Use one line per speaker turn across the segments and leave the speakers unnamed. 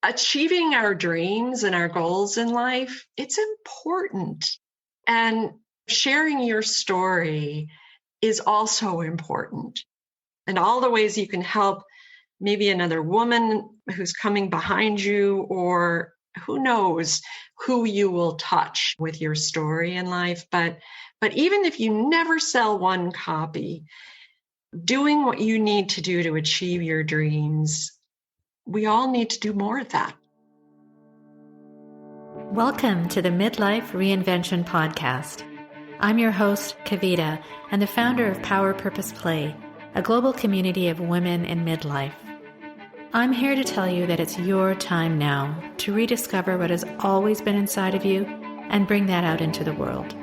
achieving our dreams and our goals in life, it's important. And sharing your story is also important. And all the ways you can help maybe another woman who's coming behind you, or who knows who you will touch with your story in life. But even if you never sell one copy, doing what you need to do to achieve your dreams, we all need to do more of that.
Welcome to the Midlife Reinvention podcast. I'm your host, Kavita, and the founder of Power Purpose Play, a global community of women in midlife. I'm here to tell you that it's your time now to rediscover what has always been inside of you and bring that out into the world.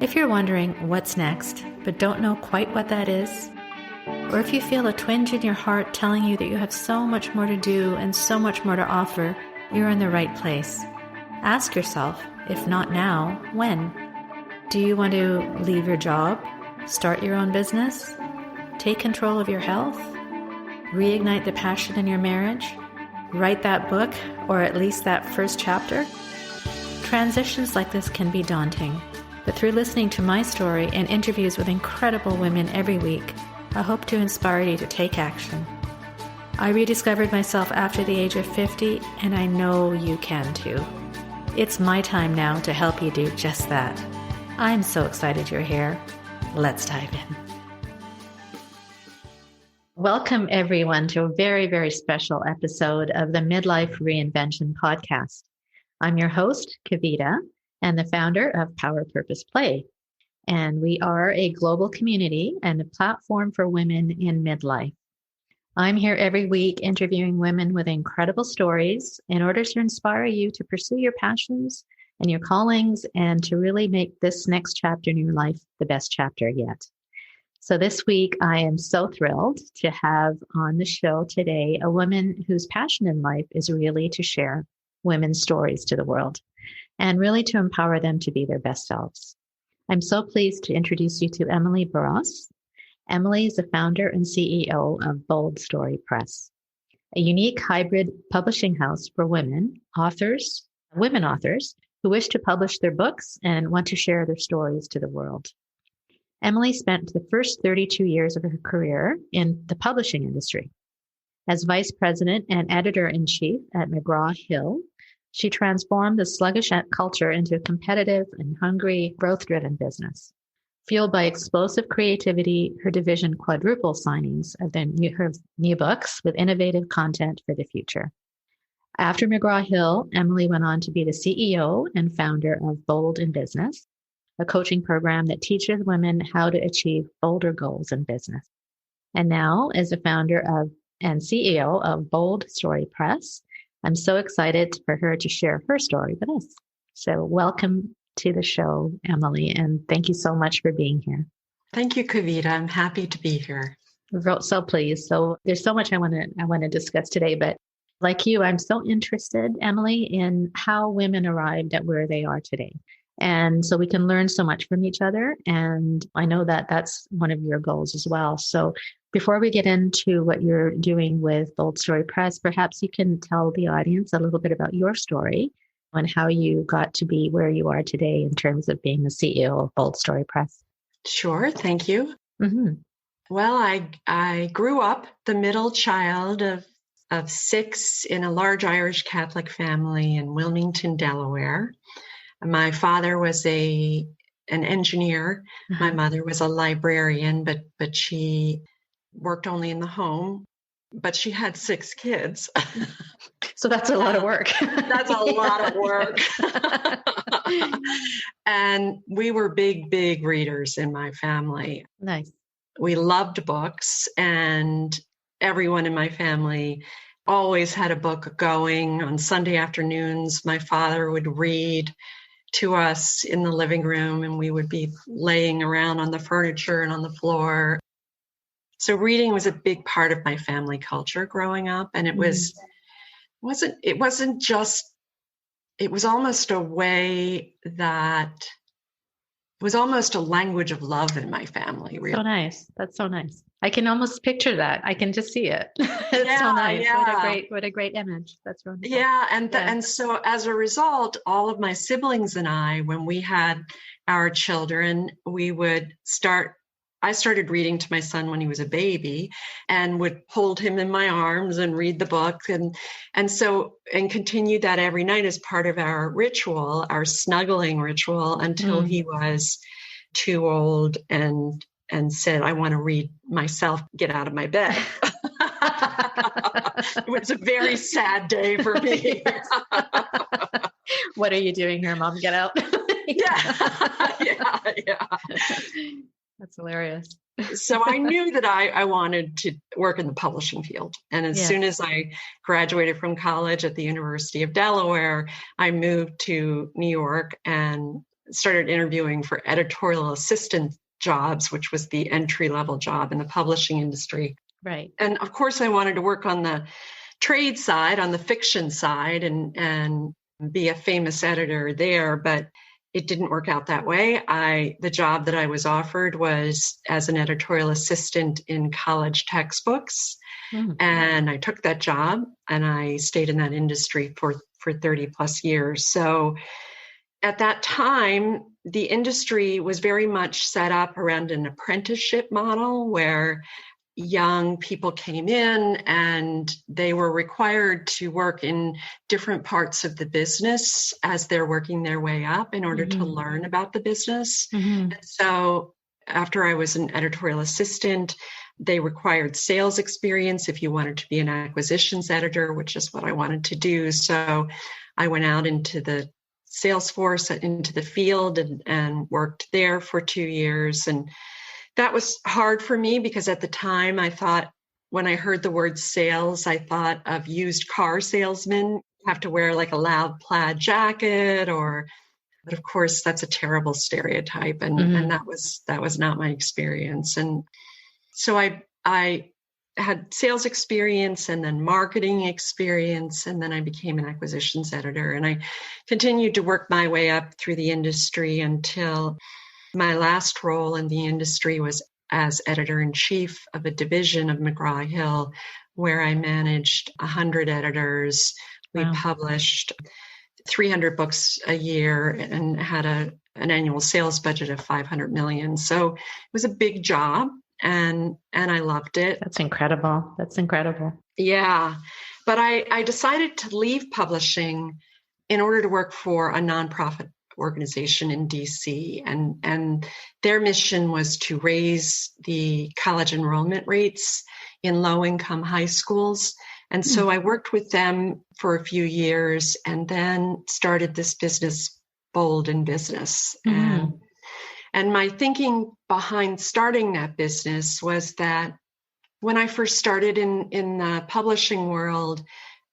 If you're wondering what's next, but don't know quite what that is, or if you feel a twinge in your heart telling you that you have so much more to do and so much more to offer, you're in the right place. Ask yourself, if not now, when? Do you want to leave your job, start your own business, take control of your health, reignite the passion in your marriage, write that book, or at least that first chapter? Transitions like this can be daunting, but through listening to my story and interviews with incredible women every week, I hope to inspire you to take action. I rediscovered myself after the age of 50, and I know you can too. It's my time now to help you do just that. I'm so excited you're here. Let's dive in. Welcome, everyone, to a very, very special episode of the Midlife Reinvention podcast. I'm your host, Kavita, and the founder of Power Purpose Play. And we are a global community and a platform for women in midlife. I'm here every week interviewing women with incredible stories in order to inspire you to pursue your passions and your callings and to really make this next chapter in your life the best chapter yet. So this week, I am so thrilled to have on the show today a woman whose passion in life is really to share women's stories to the world and really to empower them to be their best selves. I'm so pleased to introduce you to Emily Barrosse. Emily is the founder and CEO of Bold Story Press, a unique hybrid publishing house for women authors who wish to publish their books and want to share their stories to the world. Emily spent the first 32 years of her career in the publishing industry. As vice president and editor-in-chief at McGraw-Hill, she transformed the sluggish culture into a competitive and hungry, growth-driven business. Fueled by explosive creativity, her division quadrupled signings of her new books with innovative content for the future. After McGraw-Hill, Emily went on to be the CEO and founder of Bold in Business, a coaching program that teaches women how to achieve bolder goals in business. And now, as the founder of and CEO of Bold Story Press, I'm so excited for her to share her story with us. So welcome to the show, Emily, and thank you so much for being here.
Thank you, Kavita. I'm happy to be here.
So pleased. So there's so much I want to discuss today, but like you, I'm so interested, Emily, in how women arrived at where they are today. And so we can learn so much from each other. And I know that that's one of your goals as well. So before we get into what you're doing with Bold Story Press, perhaps you can tell the audience a little bit about your story and how you got to be where you are today in terms of being the CEO of Bold Story Press.
Sure. Thank you.
Mm-hmm.
Well, I grew up the middle child of 6 in a large Irish Catholic family in Wilmington, Delaware. My father was an engineer. Uh-huh. My mother was a librarian, but she worked only in the home. But she had 6 kids.
So that's a lot of work.
That's a lot of work. And we were big readers in my family.
Nice.
We loved books, and everyone in my family always had a book going. On Sunday afternoons, my father would read to us in the living room, and we would be laying around on the furniture and on the floor. So reading was a big part of my family culture growing up, and it was almost a way that it was almost a language of love in my family. Really.
So nice. That's so nice. I can almost picture that. I can just see it. It's so nice. What a great image. That's wonderful.
Yeah. And so as a result, all of my siblings and I, when we had our children, I started reading to my son when he was a baby and would hold him in my arms and read the book and continued that every night as part of our ritual, our snuggling ritual, until he was too old and said, I want to read myself, get out of my bed. It was a very sad day for me.
What are you doing here, Mom? Get out.
Yeah.
That's hilarious.
So I knew that I wanted to work in the publishing field. And as soon as I graduated from college at the University of Delaware, I moved to New York and started interviewing for editorial assistant jobs, which was the entry-level job in the publishing industry.
Right.
And of course, I wanted to work on the trade side, on the fiction side, and be a famous editor there, but it didn't work out that way. The job that I was offered was as an editorial assistant in college textbooks. And I took that job and I stayed in that industry for 30 plus years. So at that time, the industry was very much set up around an apprenticeship model where young people came in and they were required to work in different parts of the business as they're working their way up in order to learn about the business. And so after I was an editorial assistant, they required sales experience if you wanted to be an acquisitions editor, which is what I wanted to do. So I went out into the sales force, into the field, and worked there for 2 years. And that was hard for me because at the time I thought, when I heard the word sales, I thought of used car salesmen. You have to wear like a loud plaid jacket, but of course that's a terrible stereotype. And that was not my experience. And so I had sales experience and then marketing experience, and then I became an acquisitions editor. And I continued to work my way up through the industry until my last role in the industry was as editor-in-chief of a division of McGraw-Hill, where I managed 100 editors. We published 300 books a year and had an annual sales budget of $500 million. So it was a big job, and I loved it.
That's incredible.
Yeah. But I decided to leave publishing in order to work for a nonprofit organization in DC, and their mission was to raise the college enrollment rates in low-income high schools. And so I worked with them for a few years and then started this business, Bold in Business. And my thinking behind starting that business was that when I first started in the publishing world,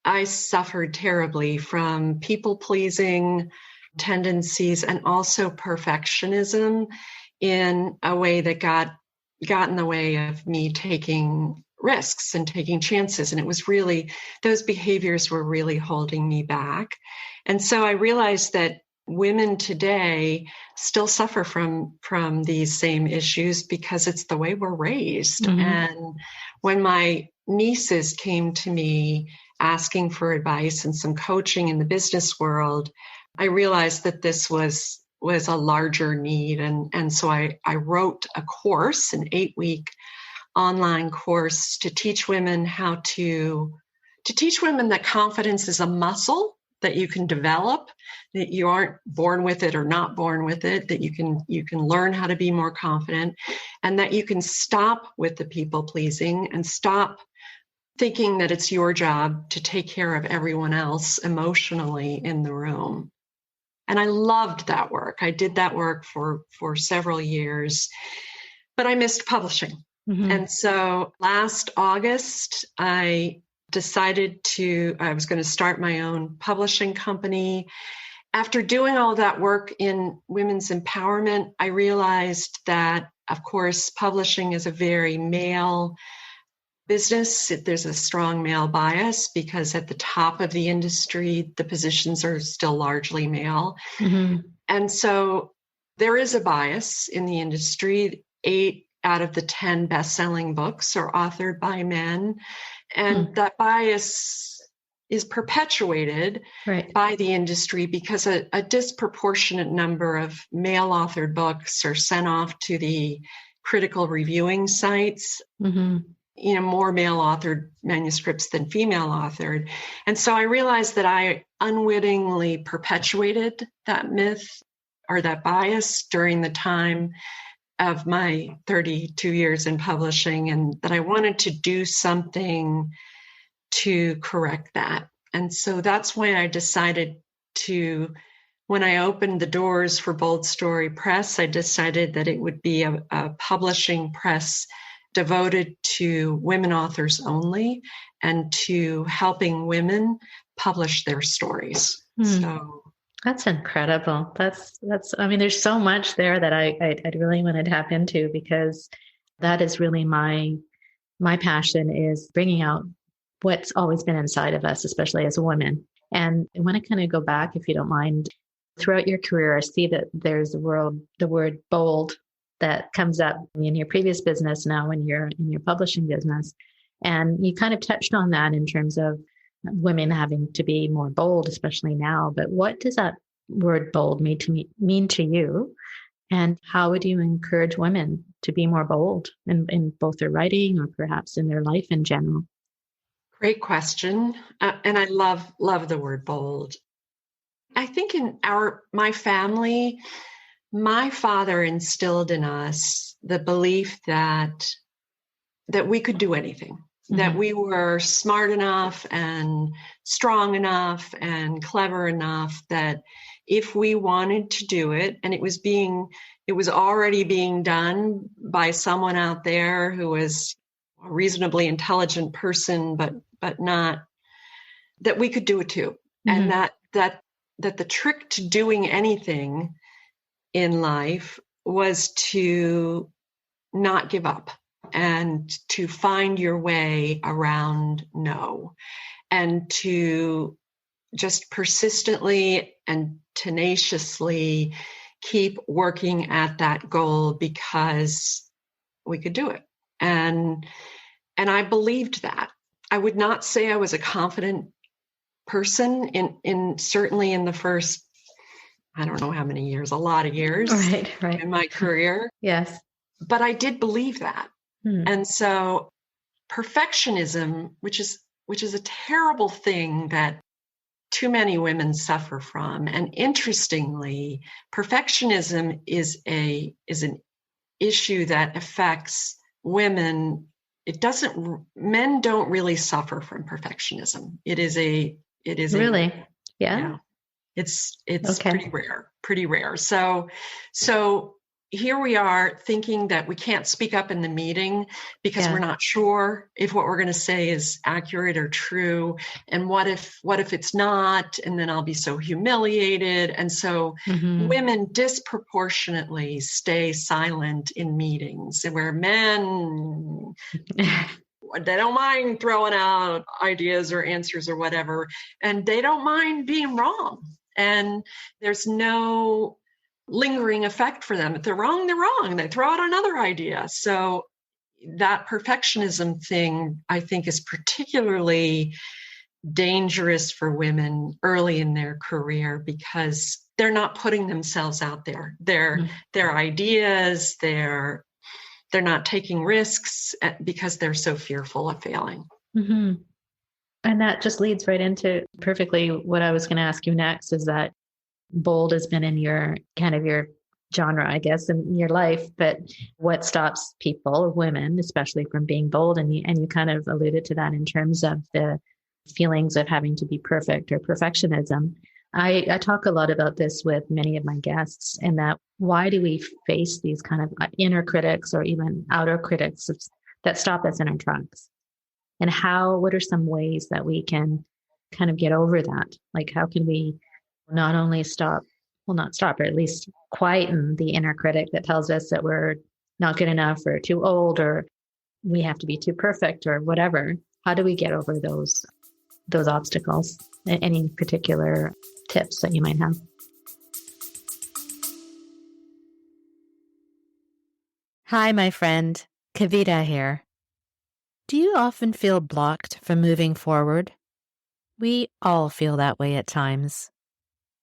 I suffered terribly from people-pleasing tendencies and also perfectionism in a way that got in the way of me taking risks and taking chances. And it was really, those behaviors were really holding me back. And so I realized that women today still suffer from these same issues because it's the way we're raised. And when my nieces came to me asking for advice and some coaching in the business world, I realized that this was a larger need. And so I wrote a course, an 8-week online course to teach women that confidence is a muscle that you can develop, that you aren't born with it or not born with it, that you can learn how to be more confident, and that you can stop with the people pleasing and stop thinking that it's your job to take care of everyone else emotionally in the room. And I loved that work. I did that work for several years, but I missed publishing. And so last August, I decided I was going to start my own publishing company. After doing all that work in women's empowerment, I realized that, of course, publishing is a very male business. There's a strong male bias because at the top of the industry, the positions are still largely male. And so there is a bias in the industry. 8 out of the 10 best-selling books are authored by men. And that bias is perpetuated by the industry because a disproportionate number of male-authored books are sent off to the critical reviewing sites. More male-authored manuscripts than female-authored. And so I realized that I unwittingly perpetuated that myth or that bias during the time of my 32 years in publishing, and that I wanted to do something to correct that. And so that's why I decided to, when I opened the doors for Bold Story Press, I decided that it would be a publishing press devoted to women authors only and to helping women publish their stories. So
that's incredible. That's, I mean, there's so much there that I'd really want to tap into, because that is really my passion, is bringing out what's always been inside of us, especially as a woman. And I want to kind of go back, if you don't mind. Throughout your career, I see that there's the word bold that comes up in your previous business, now in your publishing business. And you kind of touched on that in terms of women having to be more bold, especially now. But what does that word bold mean to you? And how would you encourage women to be more bold in both their writing or perhaps in their life in general?
Great question. And I love the word bold. I think in my family, my father instilled in us the belief that we could do anything, that we were smart enough and strong enough and clever enough that if we wanted to do it, and it was already being done by someone out there who was a reasonably intelligent person, but not, that we could do it too. And that the trick to doing anything in life was to not give up and to find your way around no, and to just persistently and tenaciously keep working at that goal because we could do it. And I believed that. I would not say I was a confident person in certainly in the first, I don't know how many years, a lot of years in my career.
Yes.
But I did believe that. And so perfectionism, which is a terrible thing that too many women suffer from. And interestingly, perfectionism is an issue that affects women. Men don't really suffer from perfectionism. It is
really, yeah.
It's okay. pretty rare. So here we are thinking that we can't speak up in the meeting because we're not sure if what we're going to say is accurate or true. And what if it's not? And then I'll be so humiliated. And so women disproportionately stay silent in meetings, where men, they don't mind throwing out ideas or answers or whatever, and they don't mind being wrong. And there's no lingering effect for them. If they're wrong, they're wrong. They throw out another idea. So that perfectionism thing, I think, is particularly dangerous for women early in their career because they're not putting themselves out there. Their ideas, they're not taking risks because they're so fearful of failing.
Mm-hmm. And that just leads right into perfectly what I was going to ask you next, is that bold has been in your genre, I guess, in your life, but what stops people, women especially, from being bold? And you kind of alluded to that in terms of the feelings of having to be perfect or perfectionism. I talk a lot about this with many of my guests, and that why do we face these kind of inner critics or even outer critics that stop us in our tracks? And what are some ways that we can kind of get over that? Like, how can we not only not stop, or at least quieten the inner critic that tells us that we're not good enough or too old or we have to be too perfect or whatever? How do we get over those obstacles? Any particular tips that you might have? Hi, my friend. Kavita here. Do you often feel blocked from moving forward? We all feel that way at times.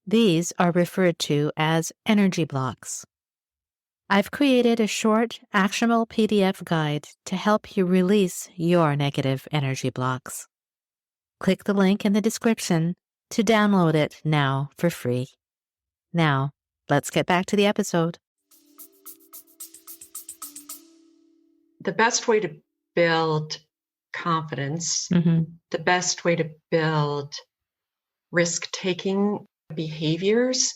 These are referred to as energy blocks. I've created a short, actionable PDF guide to help you release your negative energy blocks. Click the link in the description to download it now for free. Now, let's get back to the episode.
The best way to build confidence, the best way to build risk-taking behaviors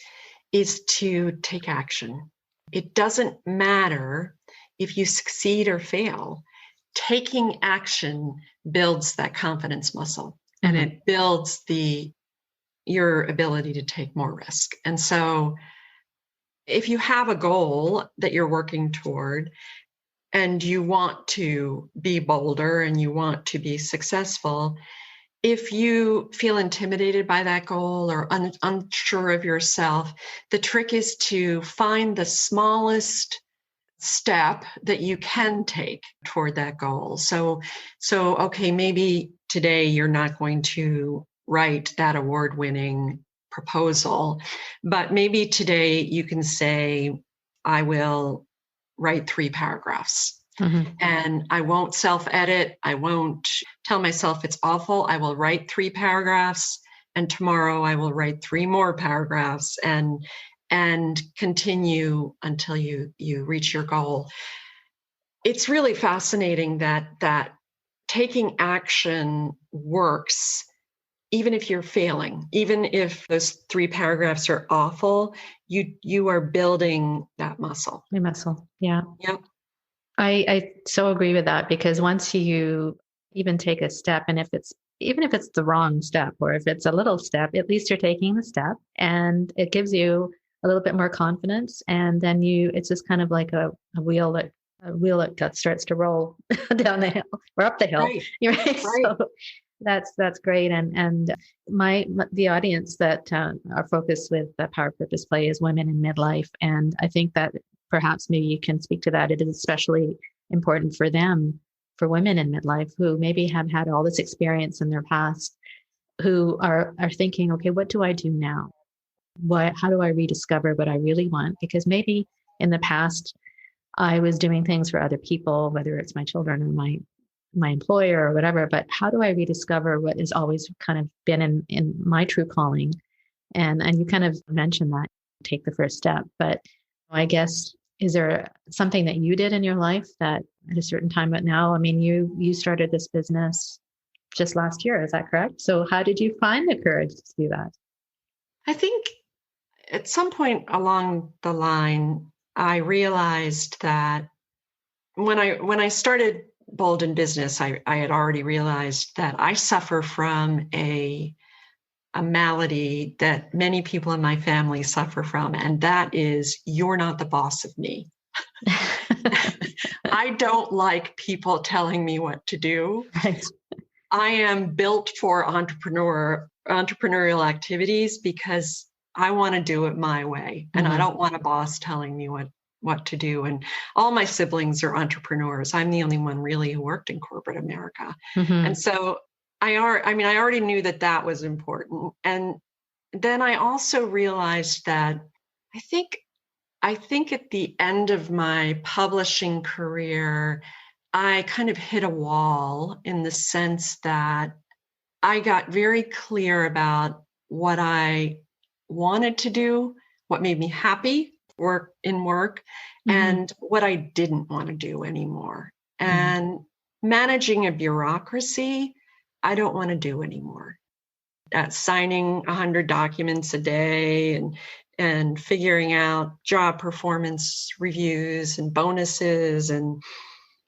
is to take action. It doesn't matter if you succeed or fail. Taking action builds that confidence muscle, and it builds your ability to take more risk. And so if you have a goal that you're working toward and you want to be bolder and you want to be successful, if you feel intimidated by that goal or unsure of yourself, the trick is to find the smallest step that you can take toward that goal. So okay, maybe today you're not going to write that award-winning proposal, but maybe today you can say, I will write 3 paragraphs. And I won't self-edit. I won't tell myself it's awful. I will write 3 paragraphs, and tomorrow I will write 3 more paragraphs and continue until you reach your goal. It's really fascinating that taking action works even if you're failing, even if those 3 paragraphs are awful, you are building that muscle.
The muscle, yeah.
Yep.
I so agree with that, because once you even take a step, and even if it's the wrong step or if it's a little step, at least you're taking the step, and it gives you a little bit more confidence. And then it's just kind of like a wheel that starts to roll down the hill or up the hill.
Right.
Right. So that's great. And the audience that are focused with the Power Purpose Play is women in midlife. And I think that perhaps maybe you can speak to that. It is especially important for women in midlife who maybe have had all this experience in their past, who are thinking, okay, what do I do now? How do I rediscover what I really want? Because maybe in the past I was doing things for other people, whether it's my children or my employer or whatever, but how do I rediscover what has always kind of been in my true calling? And you kind of mentioned that, take the first step. But I guess, is there something that you did in your life that at a certain time, but now, I mean, you started this business just last year, is that correct? So how did you find the courage to do that?
I think at some point along the line, I realized that when I started Bold in Business, I had already realized that I suffer from a malady that many people in my family suffer from, and that is, you're not the boss of me. I don't like people telling me what to do.
Right.
I am built for entrepreneurial activities because I want to do it my way, and I don't want a boss telling me what to do. And all my siblings are entrepreneurs. I'm the only one really who worked in corporate America. And so I already knew that was important. And then I also realized that I think at the end of my publishing career, I kind of hit a wall, in the sense that I got very clear about what I wanted to do, what made me happy work, and what I didn't want to do anymore. And managing a bureaucracy, I don't want to do anymore. Signing 100 documents a day and figuring out job performance reviews and bonuses. And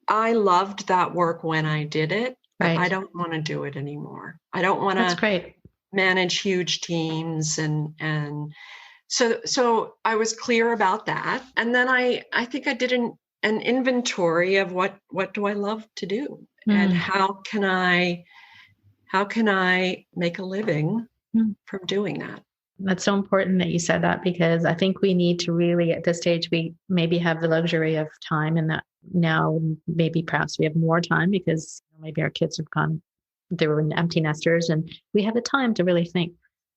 I loved that work when I did it, but I don't want to do it anymore. I don't want to manage huge teams. And so I was clear about that. And then I think I did an inventory of what do I love to do, and how can I make a living from doing that.
That's so important that you said that, because I think we need to really, at this stage, we maybe have the luxury of time, and that now maybe perhaps we have more time because maybe our kids have gone, they were empty nesters, and we have the time to really think,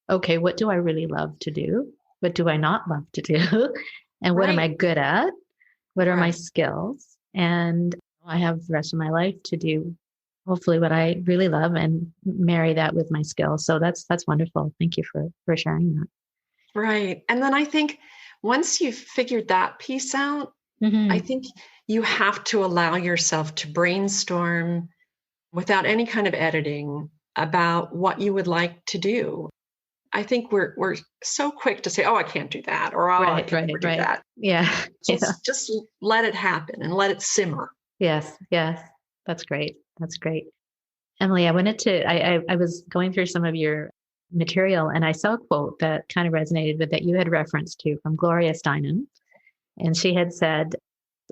okay, what do I really love to do? What do I not love to do? And what am I good at? What are my skills? And I have the rest of my life to do hopefully what I really love and marry that with my skills. So that's wonderful. Thank you for sharing that.
Right. And then I think once you've figured that piece out, I think you have to allow yourself to brainstorm without any kind of editing about what you would like to do. I think we're so quick to say, "Oh, I can't do that," or "Oh, I can never do that."
Yeah.
Just let it happen and let it simmer.
Yes. That's great. Emily, I wanted to, I was going through some of your material and I saw a quote that kind of resonated with that you had referenced to from Gloria Steinem. And she had said,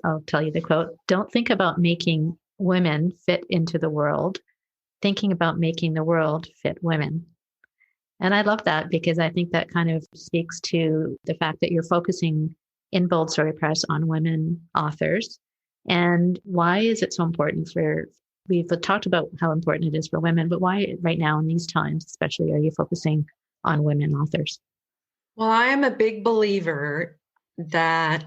I'll tell you the quote, "Don't think about making women fit into the world, thinking about making the world fit women." And I love that because I think that kind of speaks to the fact that you're focusing in Bold Story Press on women authors. And why is it so important we've talked about how important it is for women, but why right now in these times, especially, are you focusing on women authors?
Well, I am a big believer that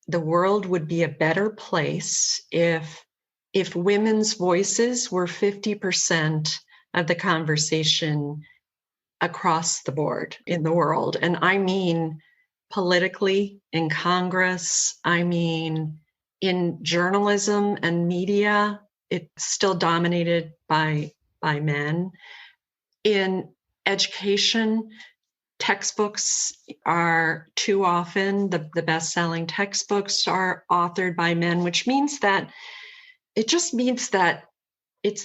the world would be a better place if women's voices were 50% of the conversation across the board in the world. And I mean politically, in Congress, I mean in journalism and media, it's still dominated by men. In education, textbooks are too often, the best-selling textbooks are authored by men, which means that it's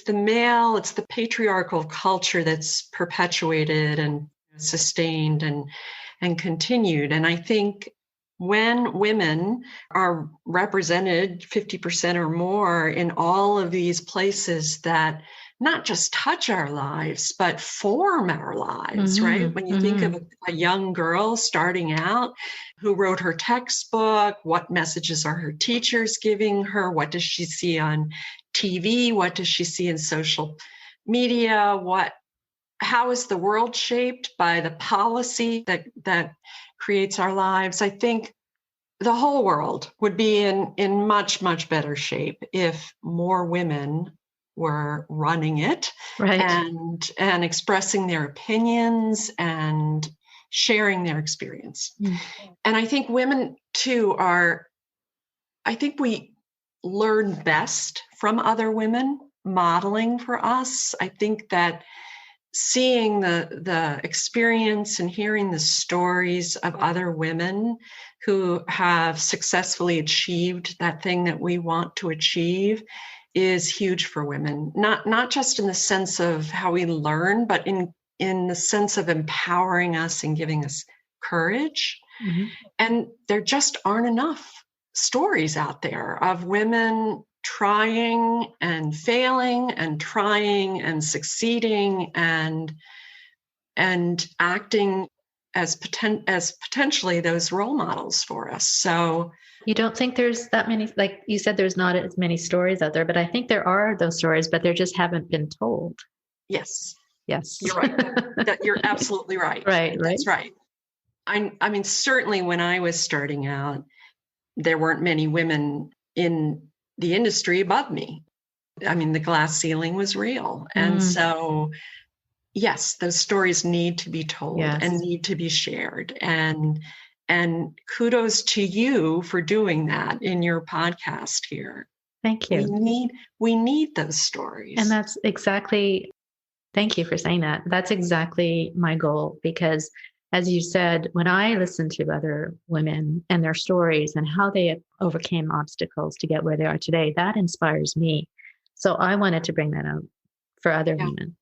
the male, it's the patriarchal culture that's perpetuated and sustained and continued. And I think when women are represented 50% or more in all of these places that not just touch our lives, but form our lives, right? When you think of a young girl starting out who wrote her textbook, what messages are her teachers giving her? What does she see on TV? What does she see in social media? How is the world shaped by the policy that creates our lives? I think the whole world would be in much, much better shape if more women were running it, and expressing their opinions and sharing their experience. And I think women too I think we learn best from other women modeling for us. I think that seeing the experience and hearing the stories of other women who have successfully achieved that thing that we want to achieve is huge for women, not just in the sense of how we learn, but in the sense of empowering us and giving us courage. And there just aren't enough stories out there of women trying and failing and trying and succeeding and acting as potentially those role models for us. So
you don't think there's that many, like you said, there's not as many stories out there, but I think there are those stories, but there just haven't been told.
Yes.
You're
right. You're absolutely right. That's right. I mean, certainly when I was starting out, there weren't many women in the industry above me. I mean, the glass ceiling was real. And so, yes, those stories need to be told and need to be shared. And kudos to you for doing that in your podcast here.
Thank you.
We need those stories.
And that's exactly, thank you for saying that. That's exactly my goal, because as you said, when I listen to other women and their stories and how they overcame obstacles to get where they are today, that inspires me. So I wanted to bring that out for other women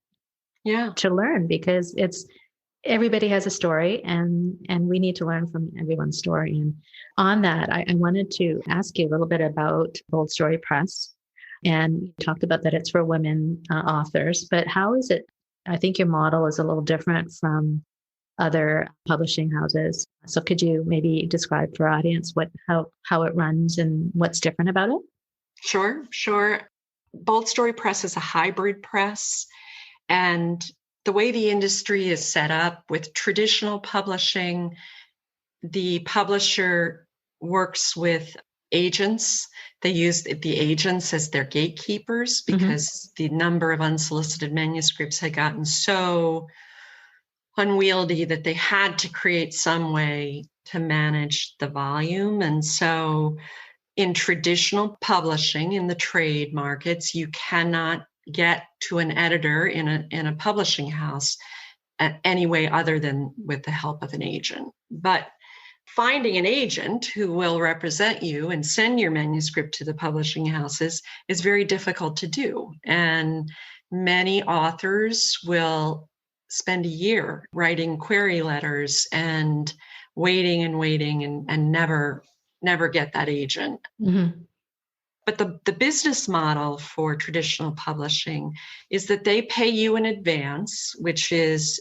to learn, because everybody has a story and we need to learn from everyone's story. And on that, I wanted to ask you a little bit about Bold Story Press. And you talked about that it's for women authors, but how is it? I think your model is a little different from other publishing houses. So could you maybe describe for our audience how it runs and what's different about it?
Sure. Bold Story Press is a hybrid press. And the way the industry is set up with traditional publishing, the publisher works with agents. They use the agents as their gatekeepers because the number of unsolicited manuscripts had gotten so unwieldy that they had to create some way to manage the volume. And so in traditional publishing, in the trade markets, you cannot get to an editor in a publishing house any way other than with the help of an agent. But finding an agent who will represent you and send your manuscript to the publishing houses is very difficult to do. And many authors will spend a year writing query letters and waiting and never get that agent. But the business model for traditional publishing is that they pay you in advance, which is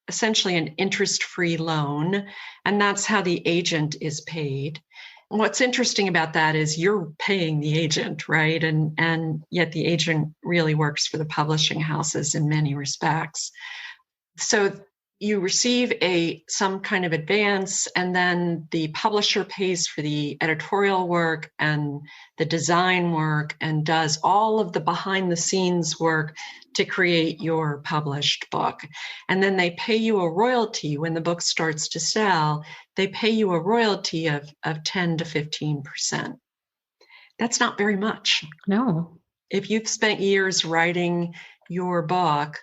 essentially an interest-free loan, and that's how the agent is paid. What's interesting about that is you're paying the agent, right? And yet the agent really works for the publishing houses in many respects. So you receive some kind of advance, and then the publisher pays for the editorial work and the design work and does all of the behind the scenes work to create your published book. And then they pay you a royalty when the book starts to sell. They pay you a royalty of 10 to 15%. That's not very much.
No.
If you've spent years writing your book,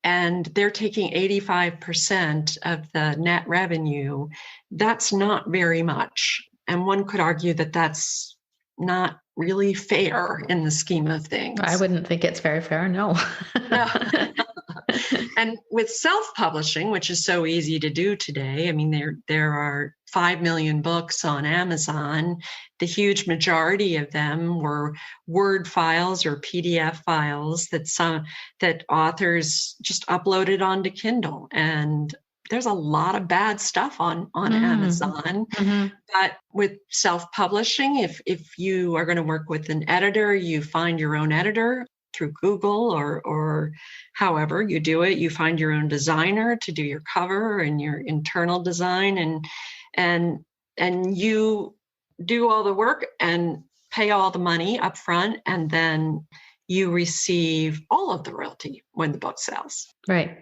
and they're taking 85% of the net revenue, that's not very much. And one could argue that that's not really fair in the scheme of things.
I wouldn't think it's very fair, no.
No. And with self-publishing, which is so easy to do today, I mean, there are 5 million books on Amazon. The huge majority of them were Word files or PDF files that authors just uploaded onto Kindle. And there's a lot of bad stuff on Amazon. But with self-publishing, if you are going to work with an editor, you find your own editor through Google or however you do it. You find your own designer to do your cover and your internal design, and you do all the work and pay all the money up front, and then you receive all of the royalty when the book sells.
Right.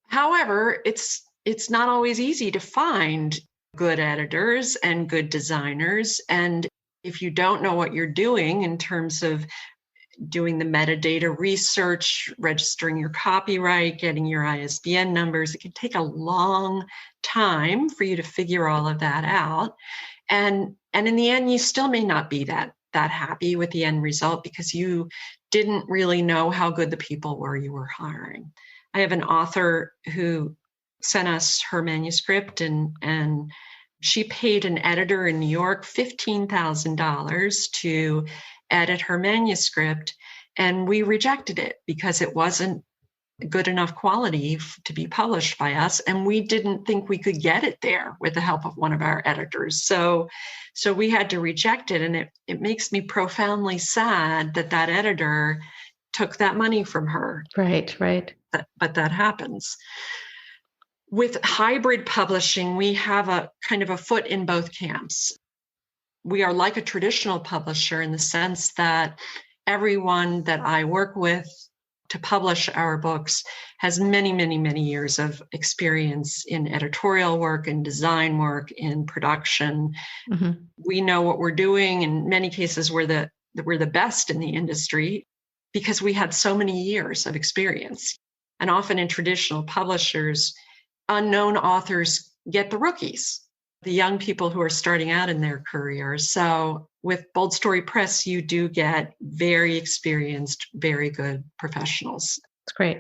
However, it's not always easy to find good editors and good designers. And if you don't know what you're doing in terms of doing the metadata research, registering your copyright, getting your ISBN numbers, it can take a long time for you to figure all of that out. And in the end, you still may not be that happy with the end result because you didn't really know how good the people were you were hiring. I have an author who sent us her manuscript, and she paid an editor in New York $15,000 to edit her manuscript, and we rejected it because it wasn't good enough quality to be published by us, and we didn't think we could get it there with the help of one of our editors. So we had to reject it, and it makes me profoundly sad that editor took that money from her.
Right.
But that happens. With hybrid publishing, we have a kind of a foot in both camps. We are like a traditional publisher in the sense that everyone that I work with to publish our books has many, many, many years of experience in editorial work, in design work, in production. We know what we're doing. In many cases, we're the best in the industry because we had so many years of experience. And often in traditional publishers, unknown authors get the rookies, the young people who are starting out in their careers. So with Bold Story Press, you do get very experienced, very good professionals.
That's great.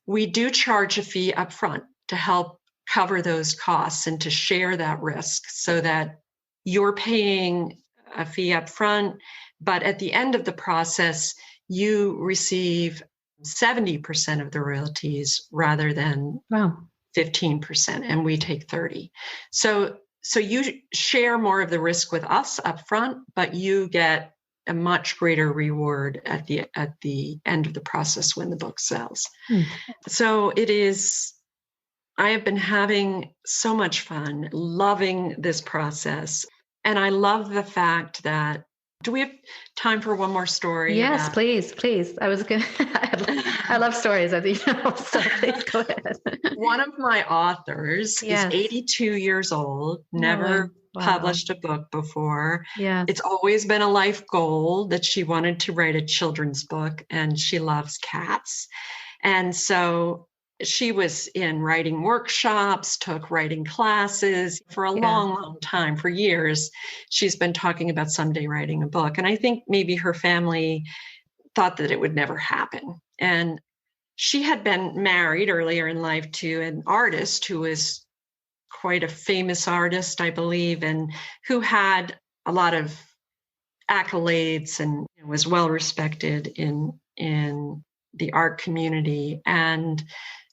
We do charge a fee up front to help cover those costs and to share that risk so that you're paying a fee up front, but at the end of the process, you receive 70% of the royalties rather than 15% and we take 30. So you share more of the risk with us up front, but you get a much greater reward at the end of the process when the book sells. So I have been having so much fun, loving this process. And I love the fact that, do we have time for one more story?
Yes, please. I was going to, I love stories, as you know, so please go ahead.
One of my authors is 82 years old, never published a book before.
Yes.
It's always been a life goal that she wanted to write a children's book, and she loves cats. And so she was in writing workshops, took writing classes for a long time, for years. She's been talking about someday writing a book. And I think maybe her family thought that it would never happen. And she had been married earlier in life to an artist who was quite a famous artist, I believe, and who had a lot of accolades and was well respected in the art community. And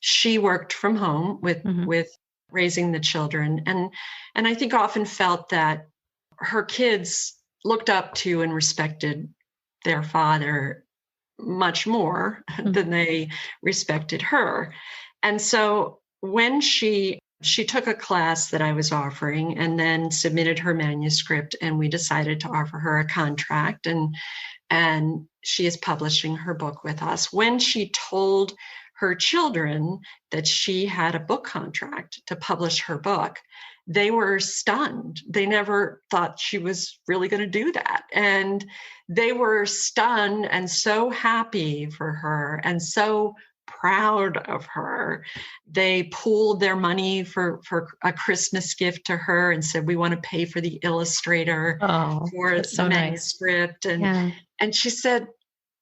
she worked from home with raising the children, and I think often felt that her kids looked up to and respected their father much more than they respected her. And so when she took a class that I was offering and then submitted her manuscript, and we decided to offer her a contract, and she is publishing her book with us. When she told her children that she had a book contract to publish her book, they were stunned. They never thought she was really going to do that. And they were stunned and so happy for her and so proud of her. They pooled their money for a Christmas gift to her and said, we want to pay for the illustrator for the manuscript. Nice. And she said,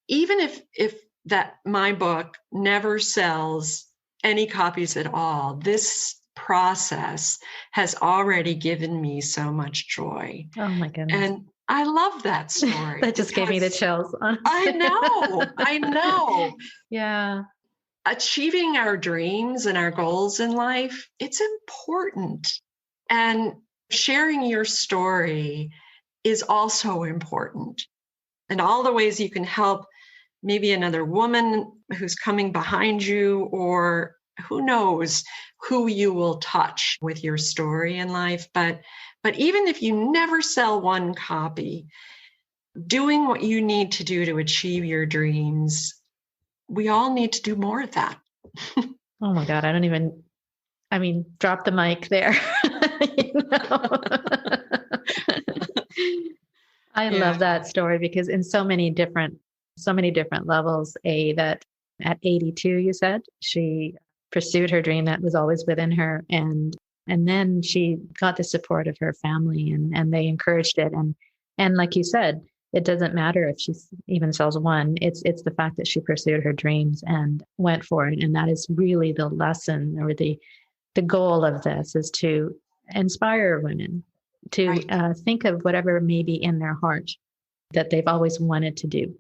even if that my book never sells any copies at all, this process has already given me so much joy.
Oh my goodness.
And I love that story.
That just gave me the chills.
I know.
Yeah.
Achieving our dreams and our goals in life, it's important. And sharing your story is also important. And all the ways you can help maybe another woman who's coming behind you, or who knows who you will touch with your story in life. But even if you never sell one copy, doing what you need to do to achieve your dreams, we all need to do more of that.
Oh my God. Drop the mic there. I love that story because in so many different levels, that at 82, you said, she pursued her dream that was always within her. And then she got the support of her family and they encouraged it. And like you said, it doesn't matter if she even sells one. It's the fact that she pursued her dreams and went for it. And that is really the lesson, or the goal of this, is to inspire women to think of whatever may be in their heart that they've always wanted to do.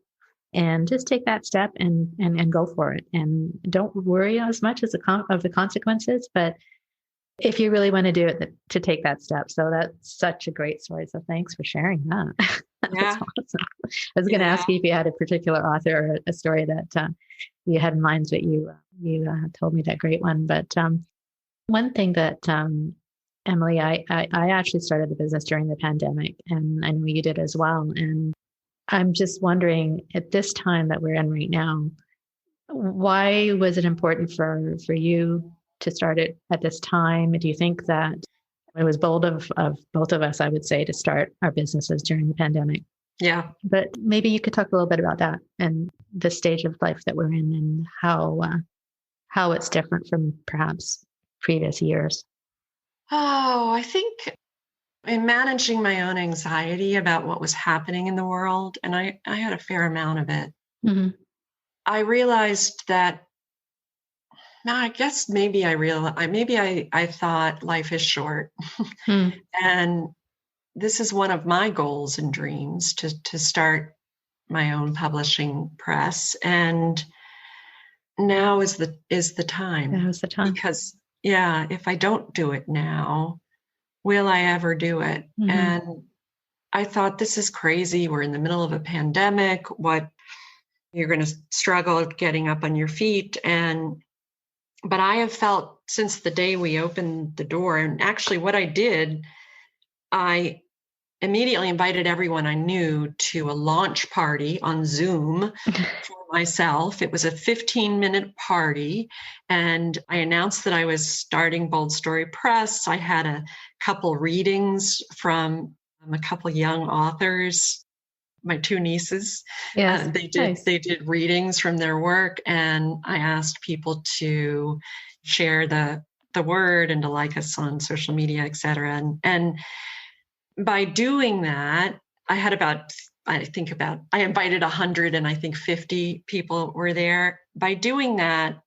And just take that step and go for it. And don't worry as much of the consequences, but if you really want to do it, to take that step. So that's such a great story. So thanks for sharing that. That's awesome. I was going to ask you if you had a particular author or a story that you had in mind, but you told me that great one. But one thing that, Emily, I actually started the business during the pandemic, and I know you did as well. And I'm just wondering, at this time that we're in right now, why was it important for you to start it at this time? Do you think that it was bold of both of us, I would say, to start our businesses during the pandemic?
Yeah.
But maybe you could talk a little bit about that and the stage of life that we're in, and how it's different from perhaps previous years.
Oh, I think in managing my own anxiety about what was happening in the world, and I had a fair amount of it, I realized that, I guess maybe I thought life is short. And this is one of my goals and dreams, to start my own publishing press. And now is the time.
Now is the time.
Because yeah, if I don't do it now, will I ever do it?
Mm-hmm.
And I thought, this is crazy. We're in the middle of a pandemic. What, you're going to struggle getting up on your feet. But I have felt since the day we opened the door, and actually what I did, I immediately invited everyone I knew to a launch party on Zoom for myself. It was a 15-minute party, and I announced that I was starting Bold Story Press. I had a couple readings from a couple young authors, my two nieces.
Yes. Nice.
They did readings from their work, and I asked people to share the word and to like us on social media, et cetera. And by doing that, I invited 100 and I think 50 people were there. By doing that,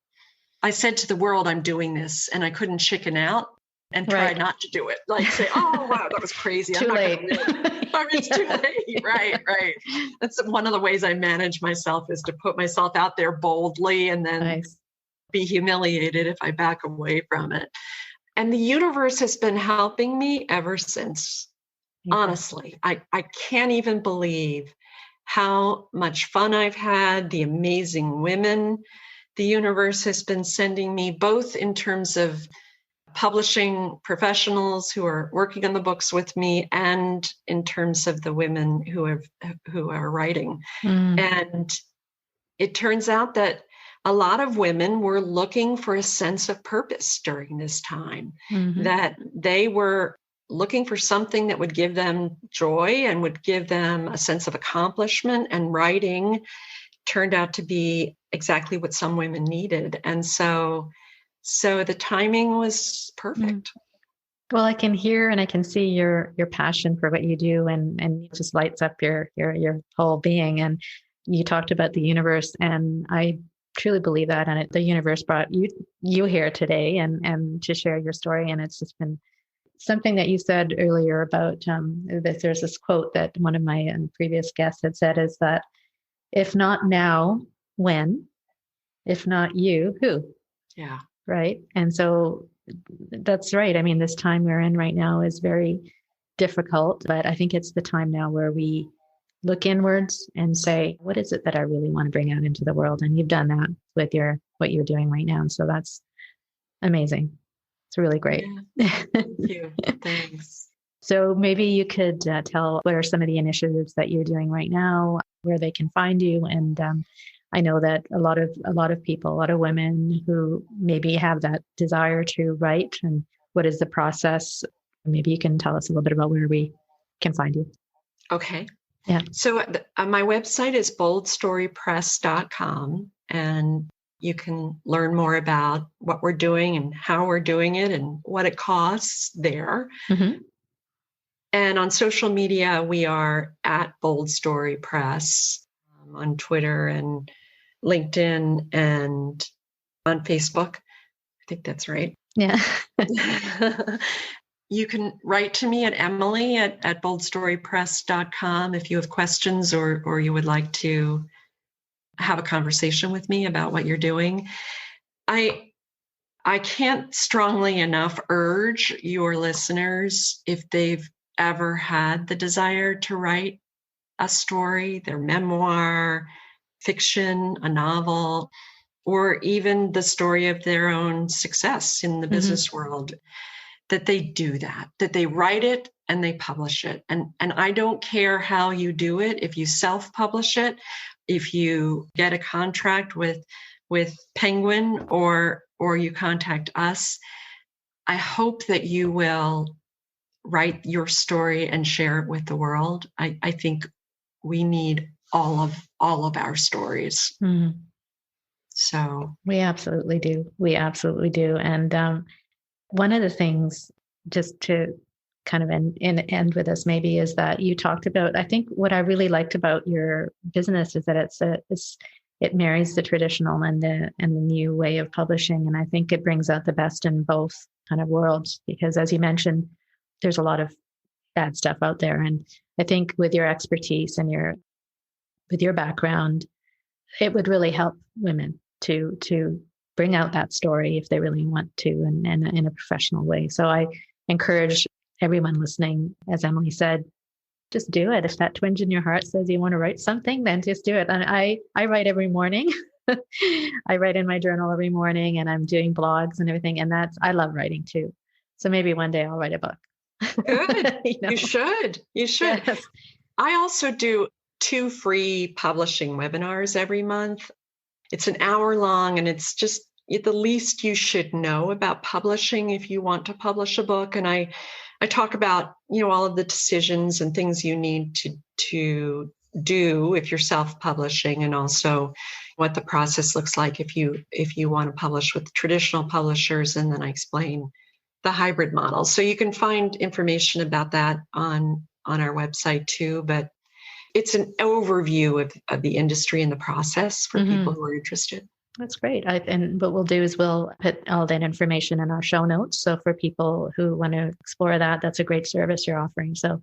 I said to the world, I'm doing this, and I couldn't chicken out and try not to do it. Like say, oh, wow, that was crazy.
Too late.
It's too late. Right. That's one of the ways I manage myself, is to put myself out there boldly and then be humiliated if I back away from it. And the universe has been helping me ever since. Honestly, I can't even believe how much fun I've had, the amazing women the universe has been sending me, both in terms of publishing professionals who are working on the books with me, and in terms of the women who are writing. And it turns out that a lot of women were looking for a sense of purpose during this time, that they were looking for something that would give them joy and would give them a sense of accomplishment, and writing turned out to be exactly what some women needed. And so the timing was perfect.
Well, I can hear and I can see your passion for what you do, and it just lights up your whole being. And you talked about the universe, and I truly believe that. And the universe brought you here today and to share your story. And it's just been something that you said earlier about that there's this quote that one of my previous guests had said, is that if not now, when? If not you, who?
Yeah.
Right. And so that's right. I mean, this time we're in right now is very difficult, but I think it's the time now where we look inwards and say, what is it that I really want to bring out into the world? And you've done that with what you're doing right now. So that's amazing. It's really great.
Yeah. Thank you. Thanks.
So maybe you could tell what are some of the initiatives that you're doing right now, where they can find you. And I know that a lot of people, a lot of women who maybe have that desire to write, and what is the process? Maybe you can tell us a little bit about where we can find you.
Okay.
Yeah.
So my website is boldstorypress.com, and you can learn more about what we're doing and how we're doing it and what it costs there. And on social media, we are at Bold Story Press on Twitter and LinkedIn and on Facebook. I think that's right.
Yeah.
You can write to me at Emily at boldstorypress.com if you have questions or you would like to have a conversation with me about what you're doing. I can't strongly enough urge your listeners, if they've ever had the desire to write a story, their memoir, fiction, a novel, or even the story of their own success in the business world, that they do that they write it and they publish it. And I don't care how you do it. If you self-publish it, if you get a contract with Penguin or you contact us, I hope that you will write your story and share it with the world. I think we need all of our stories. So
we absolutely do. And one of the things, just to kind of end with this maybe, is that you talked about, I think what I really liked about your business is that it marries the traditional and the new way of publishing. And I think it brings out the best in both kind of worlds, because as you mentioned, there's a lot of bad stuff out there. And I think with your expertise and with your background, it would really help women to bring out that story if they really want to and in a professional way. So I encourage everyone listening, as Emily said, just do it. If that twinge in your heart says you want to write something, then just do it. And I write every morning. I write in my journal every morning, and I'm doing blogs and everything. And I love writing too. So maybe one day I'll write a book.
Good. You should. You should. Yes. I also do 2 free publishing webinars every month. It's an hour long, and it's just the least you should know about publishing if you want to publish a book. And I talk about, all of the decisions and things you need to do if you're self-publishing, and also what the process looks like if you want to publish with traditional publishers. And then I explain the hybrid model. So you can find information about that on our website too, but it's an overview of the industry and the process for people who are interested.
That's great. And what we'll do is we'll put all that information in our show notes. So for people who want to explore that, that's a great service you're offering. So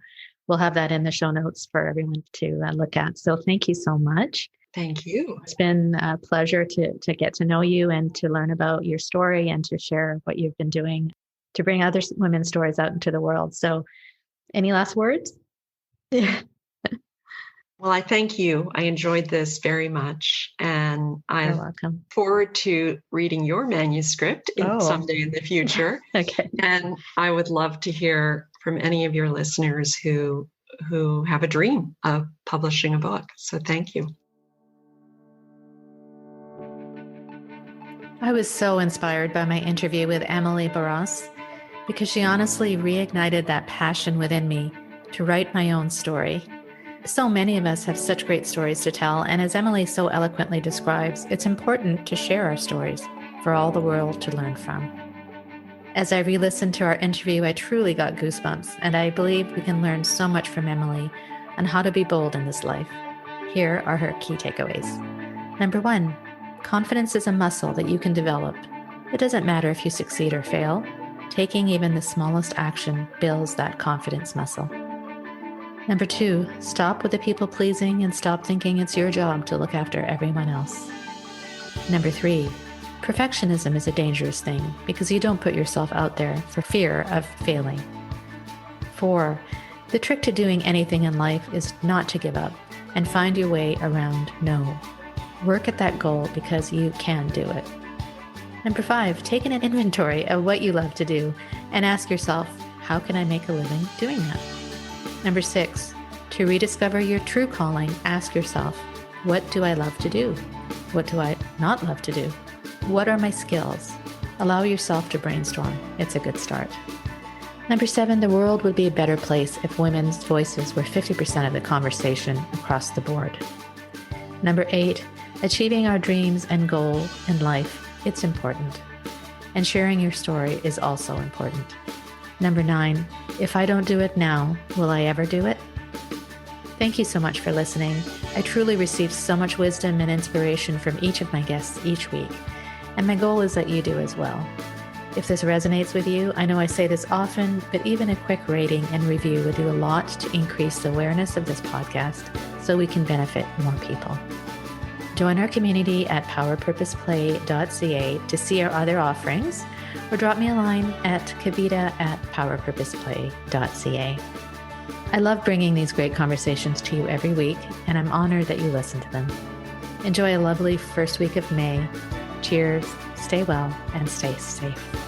we'll have that in the show notes for everyone to look at. So thank you so much.
Thank you.
It's been a pleasure to get to know you and to learn about your story and to share what you've been doing to bring other women's stories out into the world. So any last words?
Well, I thank you. I enjoyed this very much. And I look forward to reading your manuscript someday in the future.
Okay.
And I would love to hear from any of your listeners who have a dream of publishing a book. So thank you.
I was so inspired by my interview with Emily Barrosse because she honestly reignited that passion within me to write my own story. So many of us have such great stories to tell, and as Emily so eloquently describes, it's important to share our stories for all the world to learn from. As I re-listened to our interview, I truly got goosebumps, and I believe we can learn so much from Emily on how to be bold in this life. Here are her key takeaways. Number 1, confidence is a muscle that you can develop. It doesn't matter if you succeed or fail. Taking even the smallest action builds that confidence muscle. Number 2, stop with the people-pleasing and stop thinking it's your job to look after everyone else. Number 3, perfectionism is a dangerous thing because you don't put yourself out there for fear of failing. 4, the trick to doing anything in life is not to give up and find your way around no. Work at that goal because you can do it. Number 5, take an inventory of what you love to do and ask yourself, how can I make a living doing that? Number 6, to rediscover your true calling, ask yourself, what do I love to do? What do I not love to do? What are my skills? Allow yourself to brainstorm. It's a good start. Number 7, the world would be a better place if women's voices were 50% of the conversation across the board. Number 8, achieving our dreams and goal in life, it's important. And sharing your story is also important. Number 9, if I don't do it now, will I ever do it? Thank you so much for listening. I truly receive so much wisdom and inspiration from each of my guests each week, and my goal is that you do as well. If this resonates with you, I know I say this often, but even a quick rating and review would do a lot to increase the awareness of this podcast so we can benefit more people. Join our community at powerpurposeplay.ca to see our other offerings, or drop me a line at kavita@powerpurposeplay.ca. I love bringing these great conversations to you every week, and I'm honored that you listen to them. Enjoy a lovely first week of May. Cheers, stay well, and stay safe.